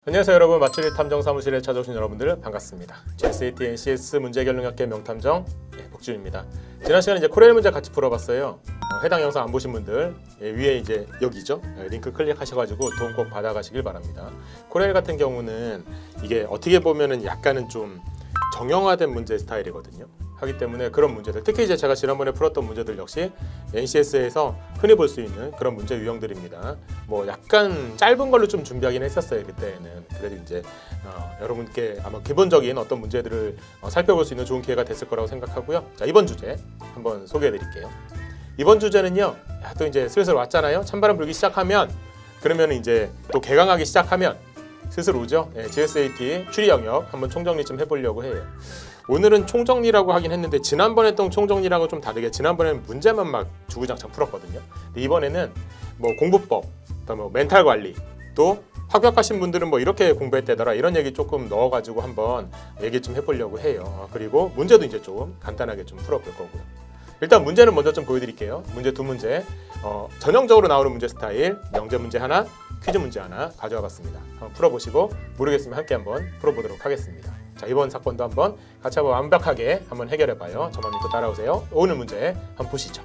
안녕하세요 여러분. 맛집 탐정사무실에 찾아오신 여러분들 반갑습니다. SAT NCS 문제결능학계 명탐정 복준입니다. 지난 시간에 이제 코레일 문제 같이 풀어봤어요. 해당 영상 안 보신 분들 위에 이제 여기죠. 링크 클릭하셔가지고 도움 꼭 받아가시길 바랍니다. 코레일 같은 경우는 이게 어떻게 보면은 약간은 좀 정형화된 문제 스타일이거든요. 하기 때문에 그런 문제들, 특히 이제 제가 지난번에 풀었던 문제들 역시 NCS에서 흔히 볼 수 있는 그런 문제 유형들입니다. 뭐 약간 짧은 걸로 좀 준비하긴 했었어요 그때는. 그래도 이제 여러분께 아마 기본적인 어떤 문제들을 살펴볼 수 있는 좋은 기회가 됐을 거라고 생각하고요. 자, 이번 주제 한번 소개해드릴게요. 이번 주제는요, 또 이제 슬슬 왔잖아요. 찬바람 불기 시작하면, 그러면 이제 또 개강하기 시작하면 슬슬 오죠. GSAT 추리 영역 한번 총정리 좀 해보려고 해요. 오늘은 총정리라고 하긴 했는데 지난번에 했던 총정리랑은 좀 다르게 지난번에는 문제만 막 주구장창 풀었거든요. 근데 이번에는 뭐 공부법, 뭐 멘탈 관리, 또 합격하신 분들은 뭐 이렇게 공부했대더라 이런 얘기 조금 넣어가지고 한번 얘기 좀 해보려고 해요. 그리고 문제도 이제 좀 간단하게 좀 풀어볼 거고요. 일단 문제는 먼저 좀 보여드릴게요. 문제 두 문제, 전형적으로 나오는 문제 스타일, 명제 문제 하나, 퀴즈 문제 하나 가져와 봤습니다. 한번 풀어보시고 모르겠으면 함께 한번 풀어보도록 하겠습니다. 자, 이번 사건도 한번 같이 한번 완벽하게 한번 해결해봐요. 저만 믿고 따라오세요. 오늘 문제 한번 보시죠.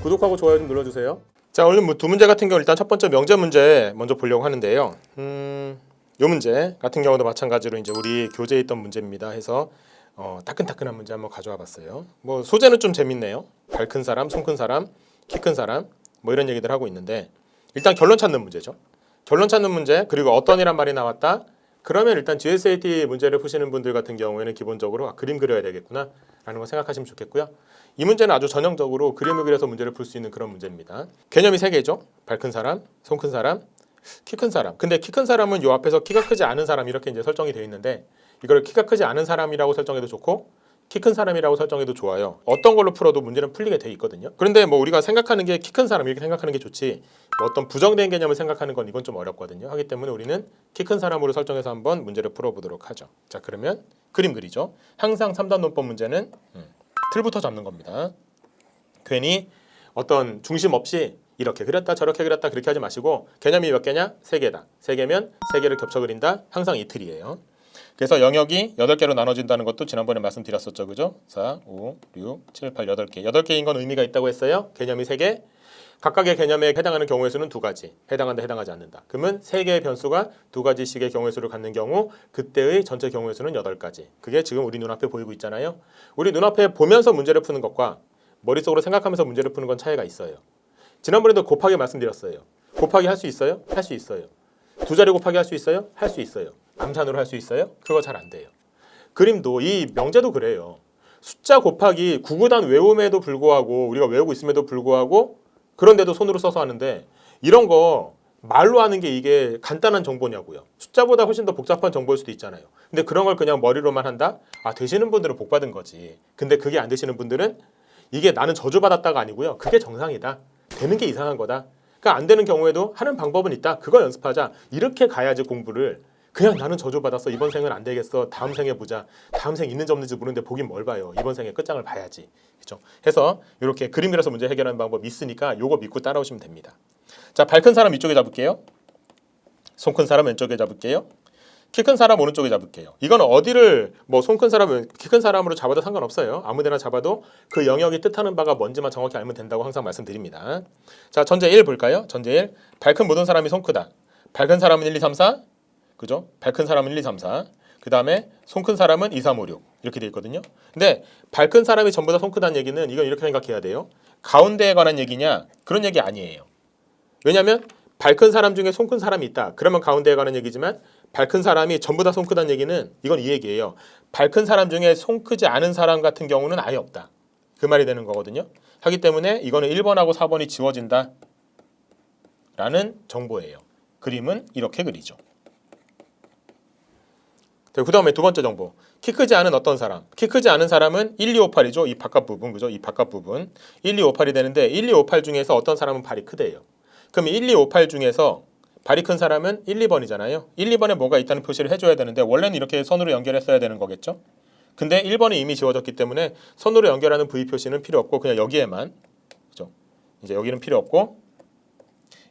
구독하고 좋아요 좀 눌러주세요. 자, 오늘 두 문제 같은 경우 일단 첫 번째 명제 문제 먼저 보려고 하는데요. 이 문제 같은 경우도 마찬가지로 이제 우리 교재에 있던 문제입니다. 해서 따끈따끈한 문제 한번 가져와 봤어요. 뭐 소재는 좀 재밌네요. 발 큰 사람, 손 큰 사람, 키 큰 사람 뭐 이런 얘기들 하고 있는데 일단 결론 찾는 문제죠. 결론 찾는 문제, 그리고 어떤이란 말이 나왔다. 그러면 일단 GSAT 문제를 푸시는 분들 같은 경우에는 기본적으로 그림 그려야 되겠구나 라는 거 생각하시면 좋겠고요. 이 문제는 아주 전형적으로 그림을 그려서 문제를 풀 수 있는 그런 문제입니다. 개념이 세 개죠. 발 큰 사람, 손 큰 사람, 키 큰 사람. 근데 키 큰 사람은 요 앞에서 키가 크지 않은 사람 이렇게 이제 설정이 되어 있는데 이걸 키가 크지 않은 사람이라고 설정해도 좋고 키 큰 사람이라고 설정해도 좋아요. 어떤 걸로 풀어도 문제는 풀리게 돼 있거든요. 그런데 뭐 우리가 생각하는 게 키 큰 사람 이렇게 생각하는 게 좋지 뭐 어떤 부정된 개념을 생각하는 건 이건 좀 어렵거든요. 하기 때문에 우리는 키 큰 사람으로 설정해서 한번 문제를 풀어보도록 하죠. 자, 그러면 그림 그리죠. 항상 3단 논법 문제는 틀부터 잡는 겁니다. 괜히 어떤 중심 없이 이렇게 그렸다 저렇게 그렸다 그렇게 하지 마시고 개념이 몇 개냐? 3개다. 3개면 3개를 겹쳐 그린다. 항상 이 틀이에요. 그래서 영역이 8개로 나눠진다는 것도 지난번에 말씀드렸었죠. 그죠? 4, 5, 6, 7, 8, 8개. 8개인 건 의미가 있다고 했어요. 개념이 3개. 각각의 개념에 해당하는 경우의 수는 2가지. 해당한다, 해당하지 않는다. 그러면 3개의 변수가 2가지씩의 경우의 수를 갖는 경우 그때의 전체 경우의 수는 8가지. 그게 지금 우리 눈앞에 보이고 있잖아요. 우리 눈앞에 보면서 문제를 푸는 것과 머릿속으로 생각하면서 문제를 푸는 건 차이가 있어요. 지난번에도 곱하기 말씀드렸어요. 곱하기 할 수 있어요? 할 수 있어요. 2자리 곱하기 할 수 있어요? 할 수 있어요. 암산으로 할 수 있어요? 그거 잘 안 돼요. 그림도 이 명제도 그래요. 숫자 곱하기 구구단 외움에도 불구하고 우리가 외우고 있음에도 불구하고 그런데도 손으로 써서 하는데 이런 거 말로 하는 게 이게 간단한 정보냐고요. 숫자보다 훨씬 더 복잡한 정보일 수도 있잖아요. 근데 그런 걸 그냥 머리로만 한다? 되시는 분들은 복 받은 거지. 근데 그게 안 되시는 분들은 이게 나는 저주받았다가 아니고요. 그게 정상이다. 되는 게 이상한 거다. 그러니까 안 되는 경우에도 하는 방법은 있다. 그거 연습하자. 이렇게 가야지 공부를. 그냥 나는 저주받았어. 이번 생은 안 되겠어. 다음 생에 보자. 다음 생 있는지 없는지 모르는데 보긴 뭘 봐요. 이번 생에 끝장을 봐야지. 그렇죠? 해서 이렇게 그림 그려서 문제 해결하는 방법 있으니까 요거 믿고 따라오시면 됩니다. 자, 발 큰 사람 이쪽에 잡을게요. 손 큰 사람 왼쪽에 잡을게요. 키 큰 사람 오른쪽에 잡을게요. 이건 어디를 뭐 손 큰 사람, 키 큰 사람으로 잡아도 상관없어요. 아무데나 잡아도 그 영역이 뜻하는 바가 뭔지만 정확히 알면 된다고 항상 말씀드립니다. 자, 전제 1 볼까요? 전제 1. 발 큰 모든 사람이 손 크다. 발 큰 사람은 1, 2, 3, 4. 그죠? 발 큰 사람은 1, 2, 3, 4. 그 다음에 손 큰 사람은 2, 3, 5, 6. 이렇게 돼 있거든요. 근데 발 큰 사람이 전부 다 손 크다는 얘기는 이건 이렇게 생각해야 돼요. 가운데에 관한 얘기냐? 그런 얘기 아니에요. 왜냐하면 발 큰 사람 중에 손 큰 사람이 있다. 그러면 가운데에 관한 얘기지만 발 큰 사람이 전부 다 손 크다는 얘기는 이건 이 얘기예요. 발 큰 사람 중에 손 크지 않은 사람 같은 경우는 아예 없다. 그 말이 되는 거거든요. 하기 때문에 이거는 1번하고 4번이 지워진다 라는 정보예요. 그림은 이렇게 그리죠. 그 다음에 두 번째 정보. 키 크지 않은 어떤 사람. 키 크지 않은 사람은 1, 2, 5, 8이죠. 이 바깥 부분. 그죠? 이 바깥 부분. 1, 2, 5, 8이 되는데 1, 2, 5, 8 중에서 어떤 사람은 발이 크대요. 그럼 1, 2, 5, 8 중에서 발이 큰 사람은 1, 2번이잖아요. 1, 2번에 뭐가 있다는 표시를 해줘야 되는데 원래는 이렇게 선으로 연결했어야 되는 거겠죠. 근데 1번이 이미 지워졌기 때문에 선으로 연결하는 V 표시는 필요 없고 그냥 여기에만, 그죠? 이제 여기는 필요 없고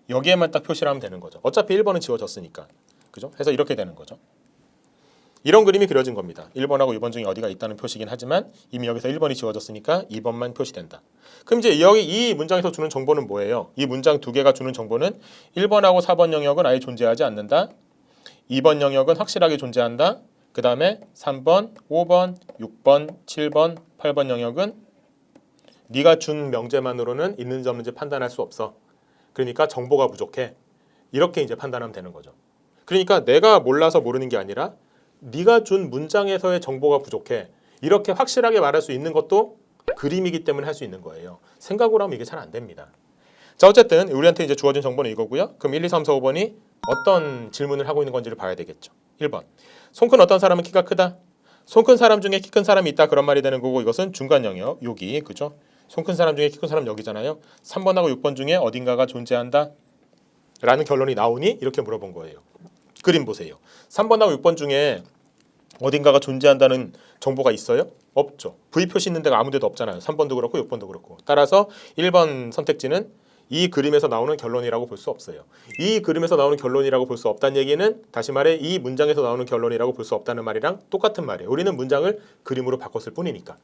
여기에만 딱 표시를 하면 되는 거죠. 어차피 1번은 지워졌으니까. 그죠? 해서 이렇게 되는 거죠. 이런 그림이 그려진 겁니다. 1번하고 2번 중에 어디가 있다는 표시긴 하지만 이미 여기서 1번이 지워졌으니까 2번만 표시된다. 그럼 이제 여기 이 문장에서 주는 정보는 뭐예요? 이 문장 두 개가 주는 정보는 1번하고 4번 영역은 아예 존재하지 않는다. 2번 영역은 확실하게 존재한다. 그 다음에 3번, 5번, 6번, 7번, 8번 영역은 네가 준 명제만으로는 있는지 없는지 판단할 수 없어. 그러니까 정보가 부족해. 이렇게 이제 판단하면 되는 거죠. 그러니까 내가 몰라서 모르는 게 아니라 네가 준 문장에서의 정보가 부족해. 이렇게 확실하게 말할 수 있는 것도 그림이기 때문에 할 수 있는 거예요. 생각으로 하면 이게 잘 안 됩니다. 자, 어쨌든 우리한테 이제 주어진 정보는 이거고요. 그럼 1, 2, 3, 4, 5번이 어떤 질문을 하고 있는 건지를 봐야 되겠죠. 1번. 손 큰 어떤 사람은 키가 크다. 손 큰 사람 중에 키 큰 사람이 있다. 그런 말이 되는 거고 이것은 중간 영역. 여기. 그죠? 손 큰 사람 중에 키 큰 사람 여기잖아요. 3번하고 6번 중에 어딘가가 존재한다. 라는 결론이 나오니 이렇게 물어본 거예요. 그림 보세요. 3번하고 6번 중에 어딘가가 존재한다는 정보가 있어요? 없죠. V 표시 있는 데가 아무 데도 없잖아요. 3번도 그렇고 6번도 그렇고. 따라서 1번 선택지는 이 그림에서 나오는 결론이라고 볼 수 없어요. 이 그림에서 나오는 결론이라고 볼 수 없다는 얘기는 다시 말해 이 문장에서 나오는 결론이라고 볼 수 없다는 말이랑 똑같은 말이에요. 우리는 문장을 그림으로 바꿨을 뿐이니까.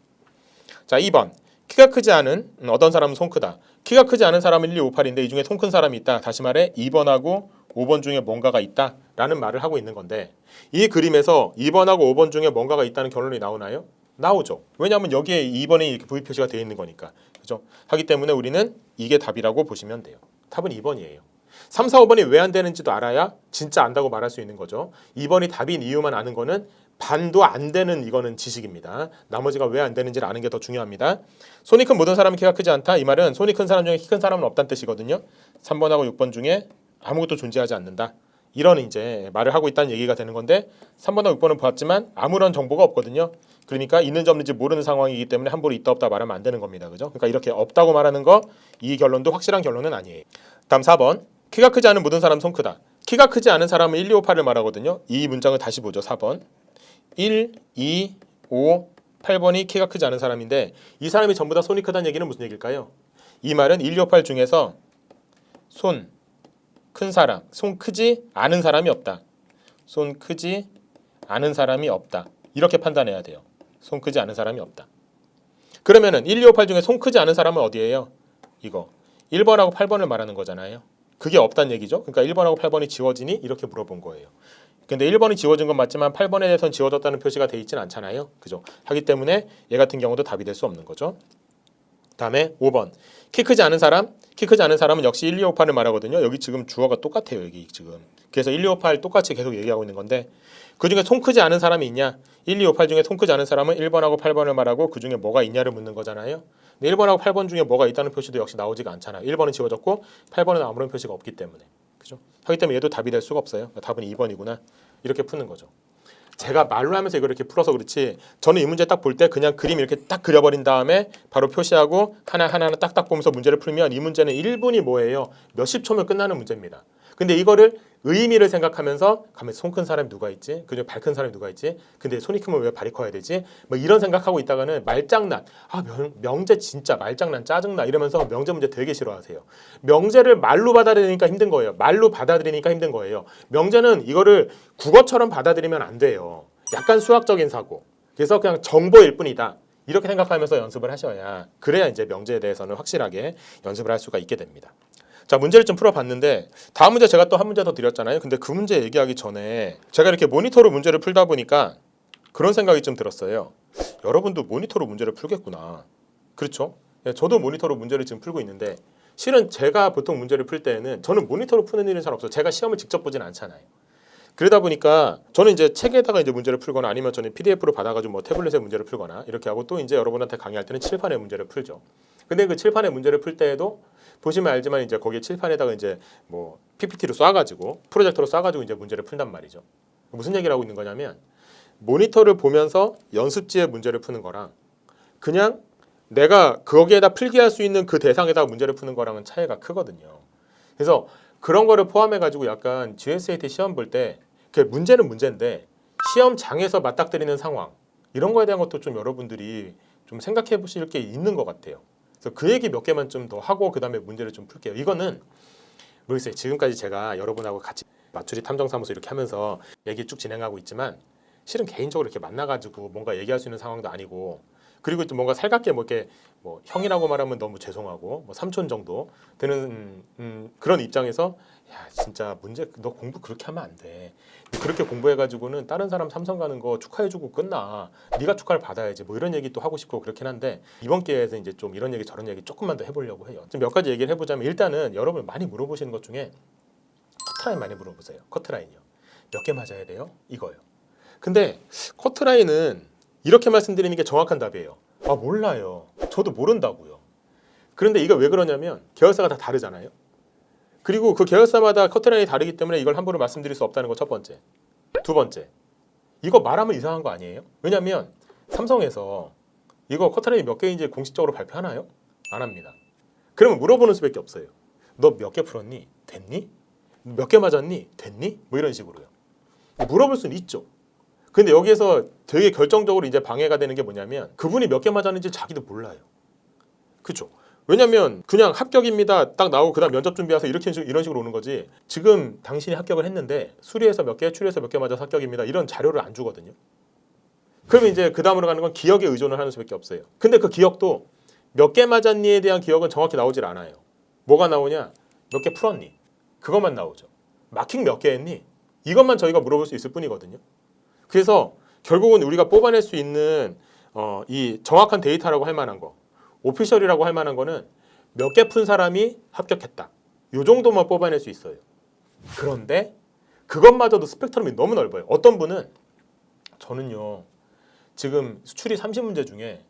자, 2번. 키가 크지 않은 어떤 사람은 손 크다. 키가 크지 않은 사람은 1, 2, 5, 8인데 이 중에 손 큰 사람이 있다. 다시 말해 2번하고 5번 중에 뭔가가 있다 라는 말을 하고 있는 건데 이 그림에서 2번하고 5번 중에 뭔가가 있다는 결론이 나오나요? 나오죠. 왜냐하면 여기에 2번에 이렇게 V 표시가 되어 있는 거니까. 그죠? 하기 때문에 우리는 이게 답이라고 보시면 돼요. 답은 2번이에요. 3, 4, 5번이 왜 안 되는지도 알아야 진짜 안다고 말할 수 있는 거죠. 2번이 답인 이유만 아는 거는 반도 안 되는 이거는 지식입니다. 나머지가 왜 안 되는지를 아는 게 더 중요합니다. 손이 큰 모든 사람은 키가 크지 않다. 이 말은 손이 큰 사람 중에 키 큰 사람은 없다는 뜻이거든요. 3번하고 6번 중에 아무것도 존재하지 않는다. 이런 이제 말을 하고 있다는 얘기가 되는 건데 3번하고 6번은 봤지만 아무런 정보가 없거든요. 그러니까 있는지 없는지 모르는 상황이기 때문에 함부로 있다 없다 말하면 안 되는 겁니다. 그죠? 그러니까 이렇게 없다고 말하는 거 이 결론도 확실한 결론은 아니에요. 다음 4번. 키가 크지 않은 모든 사람은 손 크다. 키가 크지 않은 사람은 1, 2, 5, 8을 말하거든요. 이 문장을 다시 보죠. 4번. 1, 2, 5, 8번이 키가 크지 않은 사람인데 이 사람이 전부 다 손이 크다는 얘기는 무슨 얘기일까요? 이 말은 1, 2, 5, 8 중에서 손 큰 사람, 손 크지 않은 사람이 없다. 손 크지 않은 사람이 없다. 이렇게 판단해야 돼요. 손 크지 않은 사람이 없다. 그러면은 1, 2, 5, 8 중에 손 크지 않은 사람은 어디예요? 이거 1번하고 8번을 말하는 거잖아요. 그게 없다는 얘기죠. 그러니까 1번하고 8번이 지워지니 이렇게 물어본 거예요. 근데 1번이 지워진 건 맞지만 8번에 대해서는 지워졌다는 표시가 돼 있진 않잖아요. 그죠? 하기 때문에 얘 같은 경우도 답이 될 수 없는 거죠. 다음에 5번. 키 크지 않은 사람? 키 크지 않은 사람은 역시 1, 2, 5, 8을 말하거든요. 여기 지금 주어가 똑같아요. 여기 지금. 그래서 1, 2, 5, 8 똑같이 계속 얘기하고 있는 건데 그중에 손 크지 않은 사람이 있냐? 1, 2, 5, 8 중에 손 크지 않은 사람은 1번하고 8번을 말하고 그중에 뭐가 있냐를 묻는 거잖아요. 근데 1번하고 8번 중에 뭐가 있다는 표시도 역시 나오지가 않잖아요. 1번은 지워졌고 8번은 아무런 표시가 없기 때문에. 그죠? 하기 때문에 얘도 답이 될 수가 없어요. 답은 2번이구나. 이렇게 푸는 거죠. 제가 말로 하면서 이걸 이렇게 풀어서 그렇지 저는 이 문제 딱 볼 때 그냥 그림 이렇게 딱 그려버린 다음에 바로 표시하고 하나하나 딱딱 보면서 문제를 풀면 이 문제는 1분이 뭐예요? 몇십 초면 끝나는 문제입니다. 근데 이거를 의미를 생각하면서 가면 손 큰 사람이 누가 있지? 그중에 발 큰 사람이 누가 있지? 근데 손이 크면 왜 발이 커야 되지? 뭐 이런 생각하고 있다가는 말장난 명제 진짜 말장난 짜증나 이러면서 명제 문제 되게 싫어하세요. 명제를 말로 받아들이니까 힘든 거예요. 말로 받아들이니까 힘든 거예요. 명제는 이거를 국어처럼 받아들이면 안 돼요. 약간 수학적인 사고. 그래서 그냥 정보일 뿐이다. 이렇게 생각하면서 연습을 하셔야 그래야 이제 명제에 대해서는 확실하게 연습을 할 수가 있게 됩니다. 자, 문제를 좀 풀어봤는데 다음 문제 제가 또 한 문제 더 드렸잖아요. 근데 그 문제 얘기하기 전에 제가 이렇게 모니터로 문제를 풀다 보니까 그런 생각이 좀 들었어요. 여러분도 모니터로 문제를 풀겠구나. 그렇죠? 저도 모니터로 문제를 지금 풀고 있는데 실은 제가 보통 문제를 풀 때에는 저는 모니터로 푸는 일은 잘 없어요. 제가 시험을 직접 보진 않잖아요. 그러다 보니까 저는 이제 책에다가 이제 문제를 풀거나 아니면 저는 PDF로 받아가지고 뭐 태블릿에 문제를 풀거나 이렇게 하고 또 이제 여러분한테 강의할 때는 칠판에 문제를 풀죠. 근데 그 칠판에 문제를 풀 때에도 보시면 알지만 이제 거기에 칠판에다가 이제 뭐 PPT로 쏴가지고 프로젝터로 쏴가지고 이제 문제를 풀단 말이죠. 무슨 얘기를 하고 있는 거냐면 모니터를 보면서 연습지에 문제를 푸는 거랑 그냥 내가 거기에다 필기할 수 있는 그 대상에다가 문제를 푸는 거랑은 차이가 크거든요. 그래서 그런 거를 포함해가지고 약간 GSAT 시험 볼 때 그 문제는 문제인데 시험장에서 맞닥뜨리는 상황 이런 거에 대한 것도 좀 여러분들이 좀 생각해 보실 게 있는 것 같아요. 그래서 그 얘기 몇 개만 좀 더 하고 그 다음에 문제를 좀 풀게요. 이거는 모르겠어요. 지금까지 제가 여러분하고 같이 맞추리 탐정사무소 이렇게 하면서 얘기 쭉 진행하고 있지만 실은 개인적으로 이렇게 만나가지고 뭔가 얘기할 수 있는 상황도 아니고 그리고 또 뭔가 살갑게 뭐 이렇게 뭐 형이라고 말하면 너무 죄송하고 뭐 삼촌 정도 되는 그런 입장에서 야 진짜 문제 너 공부 그렇게 하면 안 돼. 그렇게 공부해가지고는 다른 사람 삼성 가는 거 축하해주고 끝나. 네가 축하를 받아야지. 뭐 이런 얘기 또 하고 싶고 그렇긴 한데 이번 기회에서 이제 좀 이런 얘기 저런 얘기 조금만 더 해보려고 해요. 좀 몇 가지 얘기를 해보자면 일단은 여러분 많이 물어보시는 것 중에 커트라인 많이 물어보세요. 커트라인이요. 몇 개 맞아야 돼요? 이거요. 근데 커트라인은 이렇게 말씀드리는 게 정확한 답이에요. 아 몰라요. 저도 모른다고요. 그런데 이거 왜 그러냐면 계열사가 다 다르잖아요. 그리고 그 계열사마다 커트라인이 다르기 때문에 이걸 함부로 말씀드릴 수 없다는 거 첫 번째. 두 번째. 이거 말하면 이상한 거 아니에요? 왜냐면 삼성에서 이거 커트라인이 몇 개인지 공식적으로 발표하나요? 안 합니다. 그러면 물어보는 수밖에 없어요. 너 몇 개 풀었니? 됐니? 몇 개 맞았니? 됐니? 뭐 이런 식으로요. 물어볼 수는 있죠. 근데 여기에서 되게 결정적으로 이제 방해가 되는 게 뭐냐면 그분이 몇 개 맞았는지 자기도 몰라요. 그죠? 왜냐면 그냥 합격입니다 딱 나오고 그다음 면접 준비해서 이런 식으로 오는 거지. 지금 당신이 합격을 했는데 수리해서 몇 개, 추리해서 몇 개 맞아서 합격입니다. 이런 자료를 안 주거든요. 그러면 이제 그 다음으로 가는 건 기억에 의존을 하는 수밖에 없어요. 근데 그 기억도 몇 개 맞았니에 대한 기억은 정확히 나오질 않아요. 뭐가 나오냐? 몇 개 풀었니? 그것만 나오죠. 마킹 몇 개 했니? 이것만 저희가 물어볼 수 있을 뿐이거든요. 그래서 결국은 우리가 뽑아낼 수 있는 이 정확한 데이터라고 할 만한 거, 오피셜이라고 할 만한 거는 몇 개 푼 사람이 합격했다. 이 정도만 뽑아낼 수 있어요. 그런데 그것마저도 스펙트럼이 너무 넓어요. 어떤 분은 저는요 지금 수출이 30문제 중에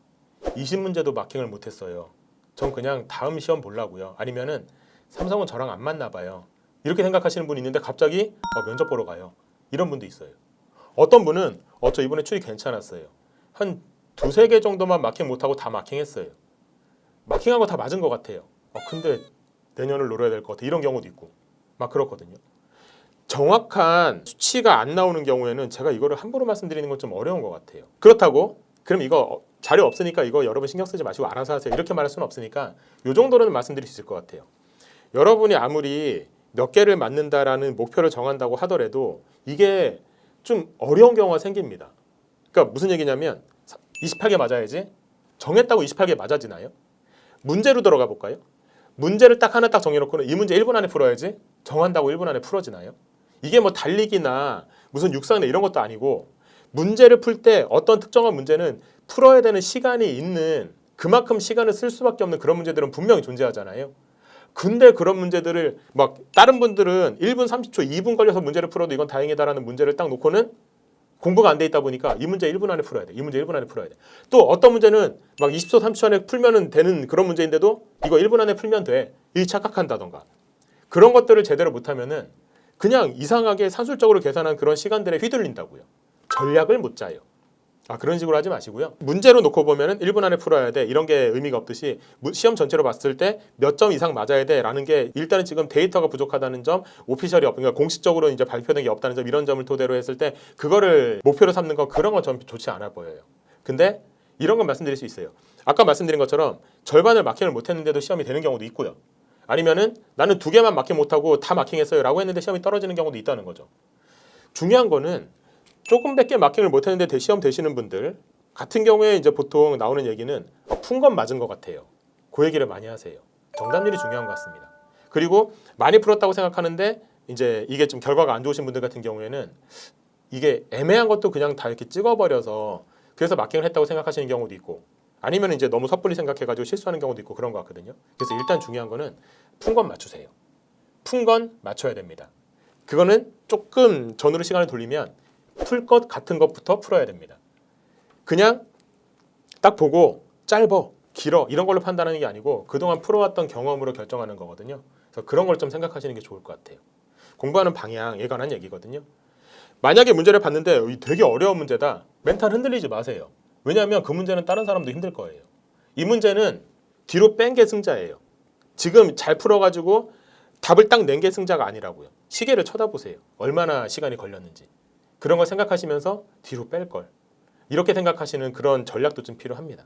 20문제도 마킹을 못했어요. 전 그냥 다음 시험 보려고요. 아니면은 삼성은 저랑 안 맞나 봐요. 이렇게 생각하시는 분이 있는데 갑자기 면접 보러 가요. 이런 분도 있어요. 어떤 분은 저 이번에 추리 괜찮았어요. 한 두세 개 정도만 마킹 못하고 다 마킹했어요. 마킹한 거 다 맞은 것 같아요. 근데 내년을 노려야 될 것 같아. 이런 경우도 있고 막 그렇거든요. 정확한 수치가 안 나오는 경우에는 제가 이거를 함부로 말씀드리는 건 좀 어려운 것 같아요. 그렇다고 그럼 이거 자료 없으니까 이거 여러분 신경 쓰지 마시고 알아서 하세요. 이렇게 말할 수는 없으니까 이 정도는 말씀드릴 수 있을 것 같아요. 여러분이 아무리 몇 개를 맞는다라는 목표를 정한다고 하더라도 이게 좀 어려운 경우가 생깁니다. 그러니까 무슨 얘기냐면 28개 맞아야지. 정했다고 28개 맞아지나요? 문제로 들어가 볼까요? 문제를 딱 하나 딱 정해놓고는 이 문제 1분 안에 풀어야지. 정한다고 1분 안에 풀어지나요? 이게 뭐 달리기나 무슨 육상이나 이런 것도 아니고 문제를 풀 때 어떤 특정한 문제는 풀어야 되는 시간이 있는 그만큼 시간을 쓸 수밖에 없는 그런 문제들은 분명히 존재하잖아요. 근데 그런 문제들을 막 다른 분들은 1분 30초, 2분 걸려서 문제를 풀어도 이건 다행이다라는 문제를 딱 놓고는 공부가 안 돼 있다 보니까 이 문제 1분 안에 풀어야 돼. 이 문제 1분 안에 풀어야 돼. 또 어떤 문제는 막 20초, 30초 안에 풀면 되는 그런 문제인데도 이거 1분 안에 풀면 돼. 이 착각한다던가. 그런 것들을 제대로 못하면은 그냥 이상하게 산술적으로 계산한 그런 시간들에 휘둘린다고요. 전략을 못 짜요. 그런 식으로 하지 마시고요. 문제로 놓고 보면은 1분 안에 풀어야 돼. 이런 게 의미가 없듯이 시험 전체로 봤을 때 몇 점 이상 맞아야 돼라는 게 일단은 지금 데이터가 부족하다는 점, 오피셜이 그러니까 공식적으로 이제 발표된 게 없다는 점 이런 점을 토대로 했을 때 그거를 목표로 삼는 거 그런 건 전 좋지 않아 보여요. 근데 이런 건 말씀드릴 수 있어요. 아까 말씀드린 것처럼 절반을 마킹을 못 했는데도 시험이 되는 경우도 있고요. 아니면은 나는 2개만 마킹 못하고 다 마킹했어요라고 했는데 시험이 떨어지는 경우도 있다는 거죠. 중요한 거는 조금밖에 마킹을 못했는데 시험 되시는 분들 같은 경우에 이제 보통 나오는 얘기는 푼 건 맞은 것 같아요. 그 얘기를 많이 하세요. 정답률이 중요한 것 같습니다. 그리고 많이 풀었다고 생각하는데 이제 이게 좀 결과가 안 좋으신 분들 같은 경우에는 이게 애매한 것도 그냥 다 이렇게 찍어버려서 그래서 마킹을 했다고 생각하시는 경우도 있고 아니면 이제 너무 섣불리 생각해가지고 실수하는 경우도 있고 그런 것 같거든요. 그래서 일단 중요한 거는 푼 건 맞추세요. 푼 건 맞춰야 됩니다. 그거는 조금 전으로 시간을 돌리면 풀 것 같은 것부터 풀어야 됩니다. 그냥 딱 보고 짧어, 길어 이런 걸로 판단하는 게 아니고 그동안 풀어왔던 경험으로 결정하는 거거든요. 그래서 그런 걸 좀 생각하시는 게 좋을 것 같아요. 공부하는 방향에 관한 얘기거든요. 만약에 문제를 봤는데 되게 어려운 문제다. 멘탈 흔들리지 마세요. 왜냐하면 그 문제는 다른 사람도 힘들 거예요. 이 문제는 뒤로 뺀 게 승자예요. 지금 잘 풀어가지고 답을 딱 낸 게 승자가 아니라고요. 시계를 쳐다보세요. 얼마나 시간이 걸렸는지. 그런 걸 생각하시면서 뒤로 뺄 걸. 이렇게 생각하시는 그런 전략도 좀 필요합니다.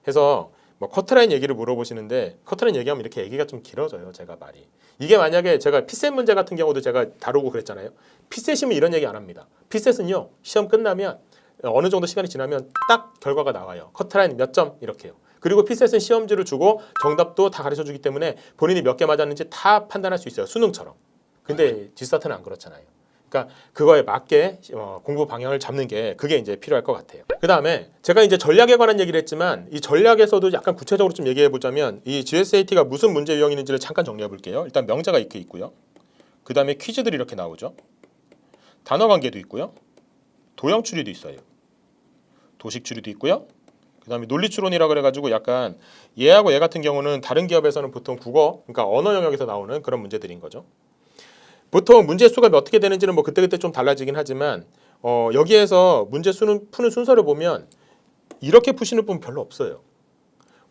그래서 뭐 커트라인 얘기를 물어보시는데 커트라인 얘기하면 이렇게 얘기가 좀 길어져요. 제가 말이. 이게 만약에 제가 피셋 문제 같은 경우도 제가 다루고 그랬잖아요. 피셋이면 이런 얘기 안 합니다. 피셋은요. 시험 끝나면 어느 정도 시간이 지나면 딱 결과가 나와요. 커트라인 몇 점 이렇게요. 그리고 피셋은 시험지를 주고 정답도 다 가르쳐 주기 때문에 본인이 몇 개 맞았는지 다 판단할 수 있어요. 수능처럼. 근데 G스타트는 안 그렇잖아요. 그러니까 그거에 맞게 공부 방향을 잡는 게 그게 이제 필요할 것 같아요. 그 다음에 제가 이제 전략에 관한 얘기를 했지만 이 전략에서도 약간 구체적으로 좀 얘기해 보자면 이 GSAT가 무슨 문제 유형이 있는지를 잠깐 정리해 볼게요. 일단 명자가 이렇게 있고요. 그 다음에 퀴즈들이 이렇게 나오죠. 단어 관계도 있고요. 도형 추리도 있어요. 도식 추리도 있고요. 그 다음에 논리 추론이라 그래가지고 약간 얘하고 얘 같은 경우는 다른 기업에서는 보통 국어, 그러니까 언어 영역에서 나오는 그런 문제들인 거죠. 보통 문제 수가 어떻게 되는지는 뭐 그때그때 좀 달라지긴 하지만 여기에서 문제 수는 푸는 순서를 보면 이렇게 푸시는 분 별로 없어요.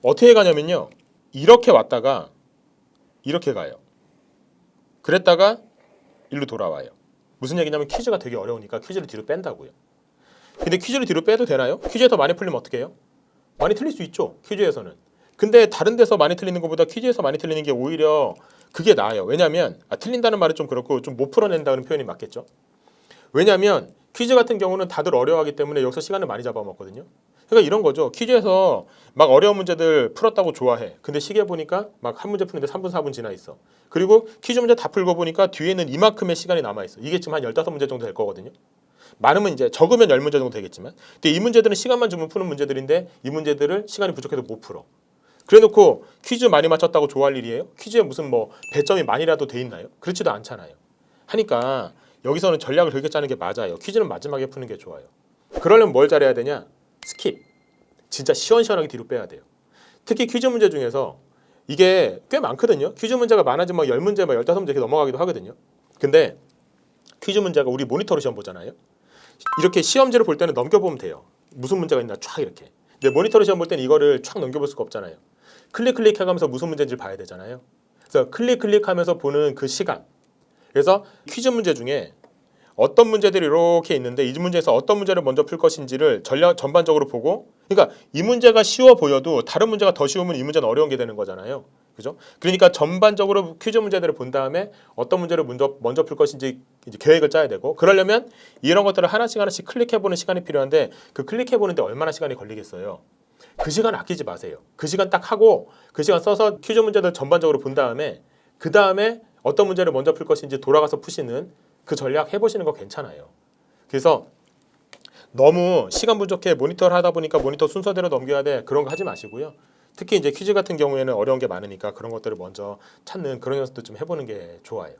어떻게 가냐면요. 이렇게 왔다가 이렇게 가요. 그랬다가 일로 돌아와요. 무슨 얘기냐면 퀴즈가 되게 어려우니까 퀴즈를 뒤로 뺀다고요. 근데 퀴즈를 뒤로 빼도 되나요? 퀴즈에서 많이 풀리면 어떻게 해요? 많이 틀릴 수 있죠. 퀴즈에서는. 근데 다른 데서 많이 틀리는 것보다 퀴즈에서 많이 틀리는 게 오히려 그게 나아요. 왜냐하면 틀린다는 말은 좀 그렇고 좀 못 풀어낸다는 표현이 맞겠죠. 왜냐하면 퀴즈 같은 경우는 다들 어려워하기 때문에 여기서 시간을 많이 잡아먹거든요. 그러니까 이런 거죠. 퀴즈에서 막 어려운 문제들 풀었다고 좋아해. 근데 시계 보니까 막 한 문제 푸는데 3분 4분 지나 있어. 그리고 퀴즈 문제 다 풀고 보니까 뒤에는 이만큼의 시간이 남아 있어. 이게 지금 한 15문제 정도 될 거거든요. 많으면 이제 적으면 10문제 정도 되겠지만 근데 이 문제들은 시간만 주면 푸는 문제들인데 이 문제들을 시간이 부족해서 못 풀어. 그래놓고 퀴즈 많이 맞췄다고 좋아할 일이에요? 퀴즈에 무슨 뭐 배점이 많이라도 돼 있나요? 그렇지도 않잖아요. 하니까 여기서는 전략을 그렇게 짜는 게 맞아요. 퀴즈는 마지막에 푸는 게 좋아요. 그러려면 뭘 잘해야 되냐? 스킵. 진짜 시원시원하게 뒤로 빼야 돼요. 특히 퀴즈 문제 중에서 이게 꽤 많거든요. 퀴즈 문제가 많아지면 10문제, 15문제 이렇게 넘어가기도 하거든요. 근데 퀴즈 문제가 우리 모니터로 시험 보잖아요. 이렇게 시험지를 볼 때는 넘겨보면 돼요. 무슨 문제가 있나 쫙 이렇게. 근데 모니터로 시험 볼 때는 이거를 쫙 넘겨볼 수가 없잖아요. 클릭 해가면서 무슨 문제인지 봐야 되잖아요. 그래서 클릭하면서 보는 그 시간. 그래서 퀴즈 문제 중에 어떤 문제들이 이렇게 있는데 이 문제에서 어떤 문제를 먼저 풀 것인지를 전반적으로 보고, 그러니까 이 문제가 쉬워 보여도 다른 문제가 더 쉬우면 이 문제는 어려운 게 되는 거잖아요. 그죠? 그러니까 전반적으로 퀴즈 문제들을 본 다음에 어떤 문제를 먼저 풀 것인지 이제 계획을 짜야 되고, 그러려면 이런 것들을 하나씩 클릭해보는 시간이 필요한데 그 클릭해보는데 얼마나 시간이 걸리겠어요? 그 시간 아끼지 마세요. 그 시간 딱 하고 그 시간 써서 퀴즈 문제들 전반적으로 본 다음에 그 다음에 어떤 문제를 먼저 풀 것인지 돌아가서 푸시는 그 전략 해보시는 거 괜찮아요. 그래서 너무 시간 부족해 모니터를 하다 보니까 모니터 순서대로 넘겨야 돼 그런 거 하지 마시고요. 특히 이제 퀴즈 같은 경우에는 어려운 게 많으니까 그런 것들을 먼저 찾는 그런 연습도 좀 해보는 게 좋아요.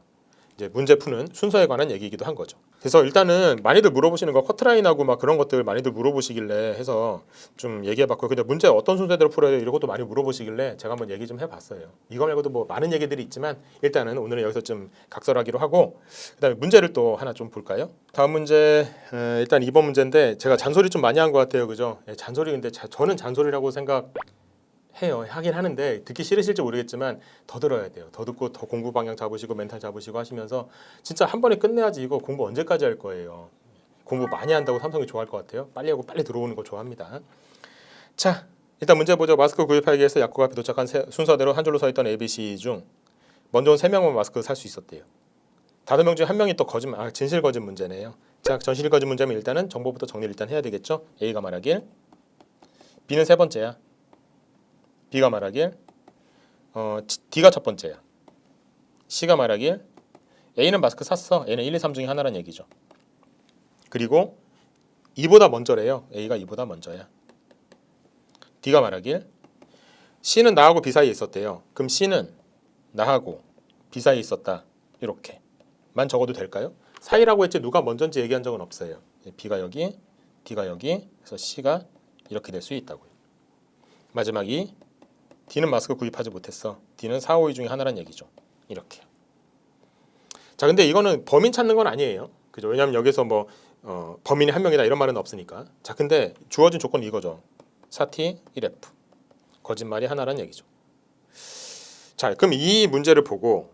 이제 문제 푸는 순서에 관한 얘기이기도 한 거죠. 그래서 일단은 많이들 물어보시는 거 커트라인하고 막 그런 것들 많이들 물어보시길래 해서 좀 얘기해봤고요. 근데 문제 어떤 순서대로 풀어야 돼 이런 것도 많이 물어보시길래 제가 한번 얘기 좀 해봤어요. 이거 말고도 뭐 많은 얘기들이 있지만 일단은 오늘은 여기서 좀 각설하기로 하고 그다음에 문제를 또 하나 좀 볼까요? 다음 문제 일단 2번 문제인데 제가 잔소리 좀 많이 한 것 같아요. 그죠? 잔소리 근데 저는 잔소리라고 해요. 하긴 하는데 듣기 싫으실지 모르겠지만 더 들어야 돼요. 더 듣고 더 공부 방향 잡으시고 멘탈 잡으시고 하시면서 진짜 한 번에 끝내야지 이거 공부 언제까지 할 거예요. 공부 많이 한다고 삼성이 좋아할 것 같아요. 빨리 하고 빨리 들어오는 거 좋아합니다. 자, 일단 문제 보죠. 마스크 구입하기 위해서 약국 앞에 도착한 순서대로 한 줄로 서 있던 ABC 중 먼저 온 3명만 마스크 살 수 있었대요. 5명 중 1명이 또 거짓말, 진실 거짓 문제네요. 자, 진실 거짓 문제면 일단은 정보부터 정리를 일단 해야 되겠죠. A가 말하길, B는 세 번째야. B가 말하길 D가 첫 번째야. C가 말하길 A는 마스크 샀어. A는 1, 2, 3 중에 하나란 얘기죠. 그리고 E보다 먼저래요. A가 E보다 먼저야. D가 말하길 C는 나하고 B 사이에 있었대요. 그럼 C는 나하고 B 사이에 있었다. 이렇게만 적어도 될까요? 사이라고 했지 누가 먼저인지 얘기한 적은 없어요. B가 여기, D가 여기, 그래서 C가 이렇게 될 수 있다고요. 마지막이 D는 마스크 구입하지 못했어. D는 4, 5위 중에 하나란 얘기죠. 이렇게. 자, 근데 이거는 범인 찾는 건 아니에요. 그죠? 왜냐하면 여기서 뭐 범인이 한 명이다 이런 말은 없으니까. 자, 근데 주어진 조건이 이거죠. 4T 1F. 거짓말이 하나란 얘기죠. 자, 그럼 이 문제를 보고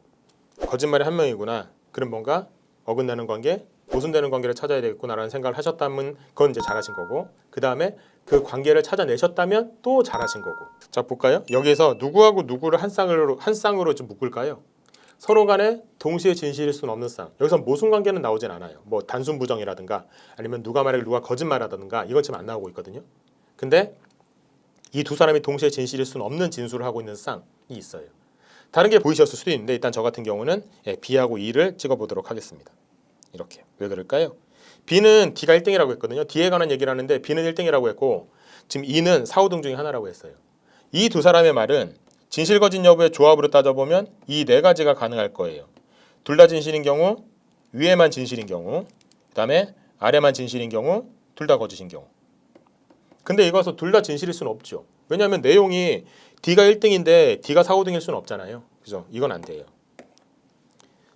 거짓말이 한 명이구나. 그럼 뭔가 어긋나는 관계, 모순되는 관계를 찾아야 되겠구나라는 생각을 하셨다면 그건 이제 잘하신 거고, 그 다음에 그 관계를 찾아내셨다면 또 잘하신 거고. 자, 볼까요? 여기에서 누구하고 누구를 한 쌍으로 좀 묶을까요? 서로 간에 동시에 진실일 수는 없는 쌍. 여기서 모순 관계는 나오진 않아요. 뭐 단순 부정이라든가 아니면 누가 말하길 누가 거짓말하다든가 이건 지금 안 나오고 있거든요. 근데 이 두 사람이 동시에 진실일 수는 없는 진술을 하고 있는 쌍이 있어요. 다른 게 보이셨을 수도 있는데 일단 저 같은 경우는 B하고 E를 찍어보도록 하겠습니다. 이렇게. 왜 그럴까요? B는 D가 1등이라고 했거든요. D에 관한 얘기를 하는데 B는 1등이라고 했고 지금 E는 4, 5등 중에 하나라고 했어요. 이 두 사람의 말은 진실 거짓 여부의 조합으로 따져보면 이 네 가지가 가능할 거예요. 둘 다 진실인 경우, 위에만 진실인 경우, 그 다음에 아래만 진실인 경우, 둘 다 거짓인 경우. 근데 이거서 둘 다 진실일 수는 없죠. 왜냐하면 내용이 D가 1등인데 D가 4, 5등일 수는 없잖아요. 그죠? 이건 안 돼요.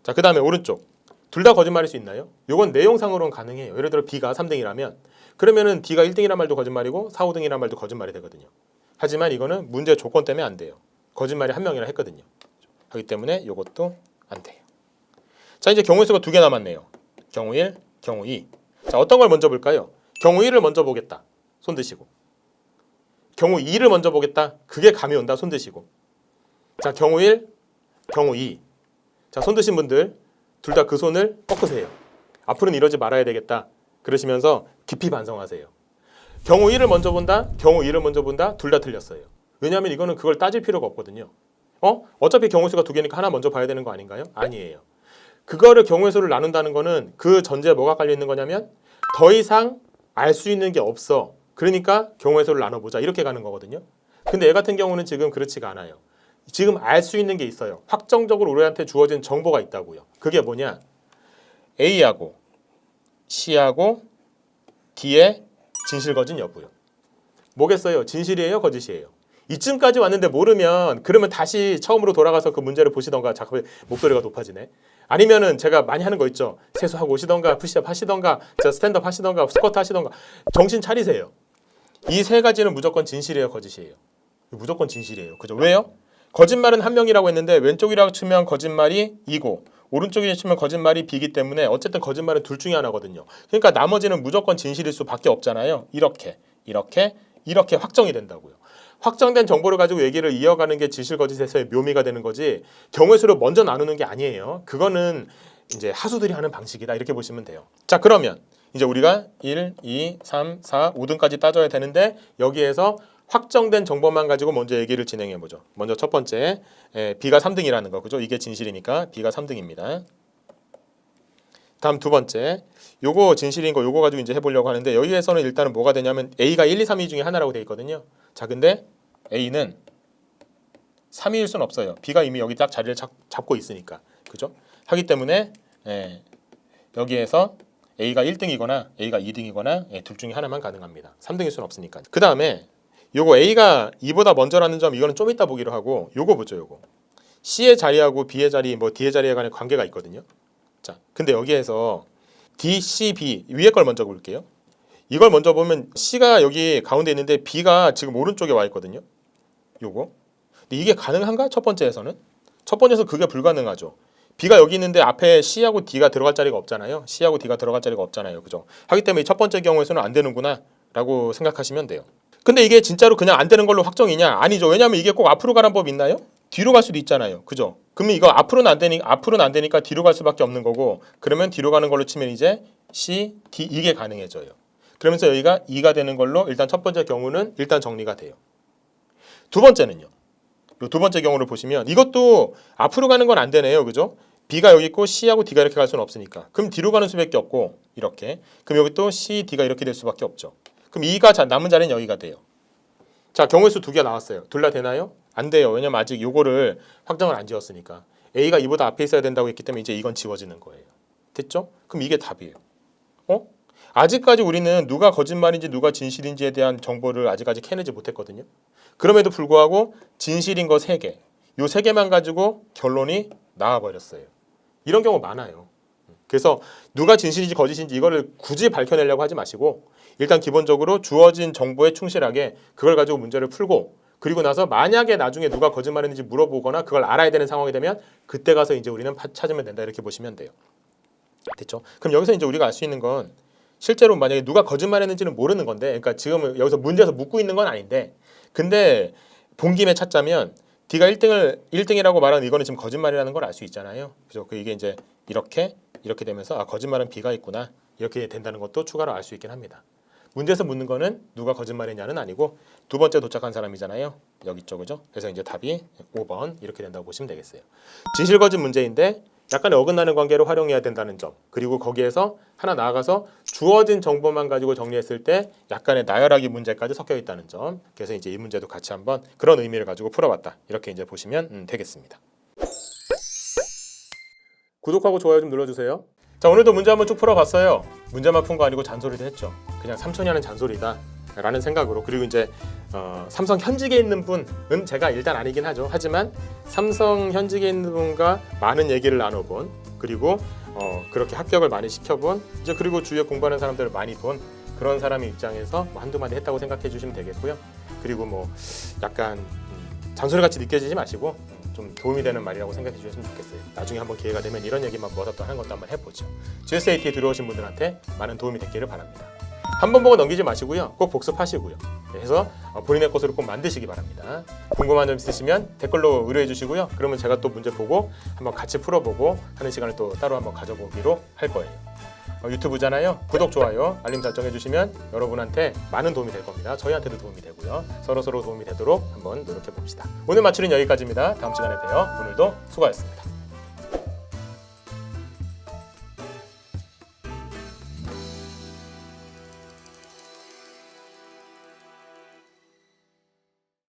자, 그 다음에 오른쪽. 둘 다 거짓말일 수 있나요? 이건 내용상으로는 가능해요. 예를 들어 B가 3등이라면 그러면은 D가 1등이란 말도 거짓말이고 4, 5등이란 말도 거짓말이 되거든요. 하지만 이거는 문제 조건 때문에 안 돼요. 거짓말이 한 명이라 했거든요. 하기 때문에 이것도 안 돼요. 자, 이제 경우의 수가 2개 남았네요. 경우 1, 경우 2. 자, 어떤 걸 먼저 볼까요? 경우 1을 먼저 보겠다. 손 드시고. 경우 2를 먼저 보겠다. 그게 감이 온다. 손 드시고. 자, 경우 1, 경우 2. 자, 손 드신 분들 둘 다 그 손을 꺾으세요. 앞으로는 이러지 말아야 되겠다. 그러시면서 깊이 반성하세요. 경우 1을 먼저 본다. 경우 2를 먼저 본다. 둘 다 틀렸어요. 왜냐하면 이거는 그걸 따질 필요가 없거든요. 어차피 경우 수가 2개니까 하나 먼저 봐야 되는 거 아닌가요? 아니에요. 그거를 경우의 수를 나눈다는 거는 그 전제에 뭐가 깔려 있는 거냐면 더 이상 알 수 있는 게 없어. 그러니까 경우의 수를 나눠보자. 이렇게 가는 거거든요. 근데 얘 같은 경우는 지금 그렇지가 않아요. 지금 알 수 있는 게 있어요. 확정적으로 우리한테 주어진 정보가 있다고요. 그게 뭐냐? A하고 C하고 D의 진실 거짓 여부요. 뭐겠어요? 진실이에요? 거짓이에요? 이쯤까지 왔는데 모르면 그러면 다시 처음으로 돌아가서 그 문제를 보시던가. 자꾸 목소리가 높아지네. 아니면은 제가 많이 하는 거 있죠. 세수하고 오시던가 푸시업 하시던가 스탠드업 하시던가 스쿼트 하시던가. 정신 차리세요. 이 세 가지는 무조건 진실이에요? 거짓이에요? 무조건 진실이에요. 그죠? 왜요? 거짓말은 한 명이라고 했는데 왼쪽이라고 치면 거짓말이 E고 오른쪽이라고 치면 거짓말이 B이기 때문에 어쨌든 거짓말은 둘 중에 하나거든요. 그러니까 나머지는 무조건 진실일 수밖에 없잖아요. 이렇게 확정이 된다고요. 확정된 정보를 가지고 얘기를 이어가는 게 진실 거짓에서의 묘미가 되는 거지 경우의 수를 먼저 나누는 게 아니에요. 그거는 이제 하수들이 하는 방식이다. 이렇게 보시면 돼요. 자, 그러면 이제 우리가 1, 2, 3, 4, 5등까지 따져야 되는데 여기에서 확정된 정보만 가지고 먼저 얘기를 진행해 보죠. 먼저 첫 번째, B가 3등이라는 거, 그죠? 이게 진실이니까 B가 3등입니다. 다음 두 번째, 요거 진실인 거 요거 가지고 이제 해보려고 하는데 여기에서는 일단은 뭐가 되냐면 A가 1, 2, 3위 중에 하나라고 되어 있거든요. 자, 근데 A는 3위일 수는 없어요. B가 이미 여기 딱 자리를 잡고 있으니까, 그죠? 하기 때문에 여기에서 A가 1등이거나 A가 2등이거나 둘 중에 하나만 가능합니다. 3등일 수는 없으니까. 그 다음에 요거 A가 2보다 먼저라는 점 이거는 좀 이따 보기로 하고 요거 보죠. 요거 C의 자리하고 B의 자리 뭐 D의 자리에 관한 관계가 있거든요. 자, 근데 여기에서 D, C, B 위에 걸 먼저 볼게요. 이걸 먼저 보면 C가 여기 가운데 있는데 B가 지금 오른쪽에 와 있거든요. 요거 근데 이게 가능한가? 첫 번째에서는 첫 번째에서 그게 불가능하죠. B가 여기 있는데 앞에 C하고 D가 들어갈 자리가 없잖아요. C하고 D가 들어갈 자리가 없잖아요. 그죠? 하기 때문에 첫 번째 경우에서는 안 되는구나 라고 생각하시면 돼요. 근데 이게 진짜로 그냥 안 되는 걸로 확정이냐? 아니죠. 왜냐하면 이게 꼭 앞으로 가는 법 있나요? 뒤로 갈 수도 있잖아요. 그죠? 그러면 이거 앞으로는 안 되니까 뒤로 갈 수밖에 없는 거고 그러면 뒤로 가는 걸로 치면 이제 C, D 이게 가능해져요. 그러면서 여기가 2가 되는 걸로 일단 첫 번째 경우는 일단 정리가 돼요. 두 번째는요. 요 두 번째 경우를 보시면 이것도 앞으로 가는 건 안 되네요. 그죠? B가 여기 있고 C하고 D가 이렇게 갈 수는 없으니까. 그럼 뒤로 가는 수밖에 없고 이렇게. 그럼 여기 또 C, D가 이렇게 될 수밖에 없죠. 그럼 2가 남은 자리는 여기가 돼요. 자, 경우의 수 2개 나왔어요. 둘 다 되나요? 안 돼요. 왜냐면 아직 요거를 확정을 안 지었으니까. A가 2보다 앞에 있어야 된다고 했기 때문에 이제 이건 지워지는 거예요. 됐죠? 그럼 이게 답이에요. 아직까지 우리는 누가 거짓말인지 누가 진실인지에 대한 정보를 아직까지 캐내지 못했거든요. 그럼에도 불구하고 진실인 거 3개. 요 3개만 가지고 결론이 나와버렸어요. 이런 경우 많아요. 그래서 누가 진실인지 거짓인지 이거를 굳이 밝혀내려고 하지 마시고 일단 기본적으로 주어진 정보에 충실하게 그걸 가지고 문제를 풀고 그리고 나서 만약에 나중에 누가 거짓말했는지 물어보거나 그걸 알아야 되는 상황이 되면 그때 가서 이제 우리는 찾으면 된다 이렇게 보시면 돼요. 됐죠? 그럼 여기서 이제 우리가 알 수 있는 건 실제로 만약에 누가 거짓말했는지는 모르는 건데, 그러니까 지금 여기서 문제에서 묻고 있는 건 아닌데, 근데 본 김에 찾자면 D가 1등이라고 말하는 이거는 지금 거짓말이라는 걸 알 수 있잖아요. 그죠? 이게 이제 이렇게 되면서 아, 거짓말은 B가 있구나 이렇게 된다는 것도 추가로 알 수 있긴 합니다. 문제에서 묻는 거는 누가 거짓말했냐는 아니고 두 번째 도착한 사람이잖아요. 여기 있죠, 그죠? 그래서 이제 답이 5번 이렇게 된다고 보시면 되겠어요. 진실 거짓 문제인데 약간의 어긋나는 관계로 활용해야 된다는 점, 그리고 거기에서 하나 나아가서 주어진 정보만 가지고 정리했을 때 약간의 나열하기 문제까지 섞여 있다는 점. 그래서 이제 이 문제도 같이 한번 그런 의미를 가지고 풀어봤다 이렇게 이제 보시면 되겠습니다. 구독하고 좋아요 좀 눌러주세요. 자, 오늘도 문제 한번 쭉 풀어봤어요. 문제만 푼 거 아니고 잔소리도 했죠. 그냥 삼촌이 하는 잔소리다 라는 생각으로. 그리고 이제 삼성 현직에 있는 분은 제가 일단 아니긴 하죠. 하지만 삼성 현직에 있는 분과 많은 얘기를 나눠본, 그리고 그렇게 합격을 많이 시켜본, 이제 그리고 주위에 공부하는 사람들을 많이 본 그런 사람의 입장에서 뭐 한두 마디 했다고 생각해 주시면 되겠고요. 그리고 뭐 약간 잔소리같이 느껴지지 마시고 좀 도움이 되는 말이라고 생각해 주셨으면 좋겠어요. 나중에 한번 기회가 되면 이런 얘기만 모아서 또 하는 것도 한번 해보죠. GSAT에 들어오신 분들한테 많은 도움이 됐기를 바랍니다. 한 번 보고 넘기지 마시고요. 꼭 복습하시고요. 그래서 본인의 것으로 꼭 만드시기 바랍니다. 궁금한 점 있으시면 댓글로 의뢰해 주시고요. 그러면 제가 또 문제 보고 한번 같이 풀어보고 하는 시간을 또 따로 한번 가져보기로 할 거예요. 유튜브잖아요. 구독, 좋아요, 알림 설정해 주시면 여러분한테 많은 도움이 될 겁니다. 저희한테도 도움이 되고요. 서로 도움이 되도록 한번 노력해 봅시다. 오늘 마치는 여기까지입니다. 다음 시간에 봬요. 오늘도 수고하셨습니다.